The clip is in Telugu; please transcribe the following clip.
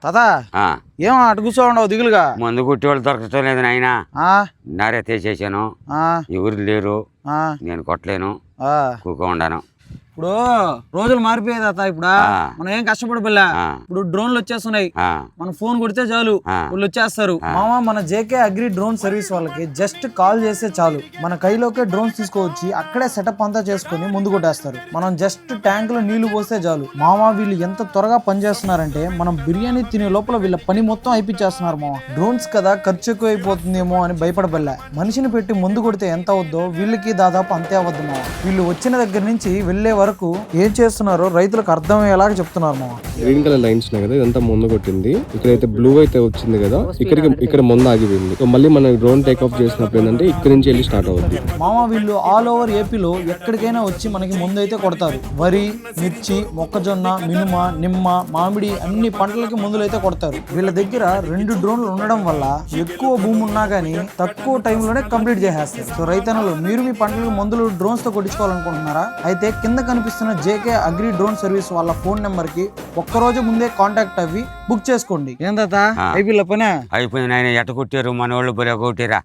తాతా ఏమో అటు కూర్చోండవు దిగులుగా. మందు కొట్టి వాళ్ళు దొరకటం లేదు నాయన. నారే తీసేసాను, ఎవరు లేరు, నేను కొట్టలేను, కూకో ఉండాను. ఇప్పుడు రోజులు మారిపోయాయి తాత. ఇప్పుడు మనం ఏం కష్టపడబల్లా. ఇప్పుడు డ్రోన్లు వచ్చేస్తున్నాయి, మనం ఫోన్ కొడితే చాలు వాళ్ళు వచ్చేస్తారు. మామ మన జేకే అగ్రి డ్రోన్ సర్వీస్ వాళ్ళకి జస్ట్ కాల్ చేస్తే చాలు, మన కైలోకే డ్రోన్స్ తీసుకువచ్చి అక్కడే సెటప్ అంతా చేసుకుని ముందు కొట్టేస్తారు. మనం జస్ట్ ట్యాంక్ లో నీళ్లు పోస్తే చాలు. మామ వీళ్ళు ఎంత త్వరగా పని చేస్తున్నారంటే మనం బిర్యానీ తినే లోపల వీళ్ళ పని మొత్తం అయిపించేస్తున్నారు మామ. డ్రోన్స్ కదా ఖర్చు ఎక్కువ అయిపోతుందేమో అని భయపడబల్లా. మనిషిని పెట్టి ముందు కొడితే ఎంత అవుద్దో వీళ్ళకి దాదాపు అంతే అవ్వద్దు మామ. వీళ్ళు వచ్చిన దగ్గర నుంచి వెళ్లే వరకు ఏం చేస్తున్నారో రైతులకు అర్థమయ్యేలాగా చెప్తున్నారు మామ. గ్రీన్ కలర్ లైన్స్ కదా, ఇదంతా ముందు కొట్టింది. ఇక్కడైతే బ్లూ అయితే వచ్చింది కదా, ఇక్కడ ముందు ఆగిపోయింది. సో మళ్ళీ మనం డ్రోన్ టేక్ ఆఫ్ చేసినప్పుడు ఏంటంటే ఇక్కడ నుంచి వెళ్ళి స్టార్ట్ అవుతుంది మామ. వీళ్ళు ఆల్ ఓవర్ ఏపీలో ఎక్కడికైనా వచ్చి మనకి ముందు అయితే కొడతారు. వరి, మిర్చి, మొక్కజొన్న, మినుమ, నిమ్మ, మామిడి అన్ని పంటలకి మందులు అయితే కొడతారు. వీళ్ళ దగ్గర 2 డ్రోన్లు ఉండడం వల్ల ఎక్కువ భూమి ఉన్నా గానీ తక్కువ టైంలోనే కంప్లీట్ చేసేస్తారు. సో రైతన్నలు మీరు మీ పంటలకు మందులు డ్రోన్స్ తో కొట్టించుకోవాలనుకుంటున్నారా? అయితే కింద కనిపిస్తున్న జేకే అగ్రి డ్రోన్ సర్వీస్ వాళ్ళ ఫోన్ నెంబర్ కి ఒక్కరోజు ముందే కాంటాక్ట్ అవ్వి బుక్ చేసుకోండి. ఏం తాత అయిపోయిన పనే అయిపోయింది నాయన. ఎట్ట కొట్టారు మన వాళ్ళు, బరే కొట్టారా.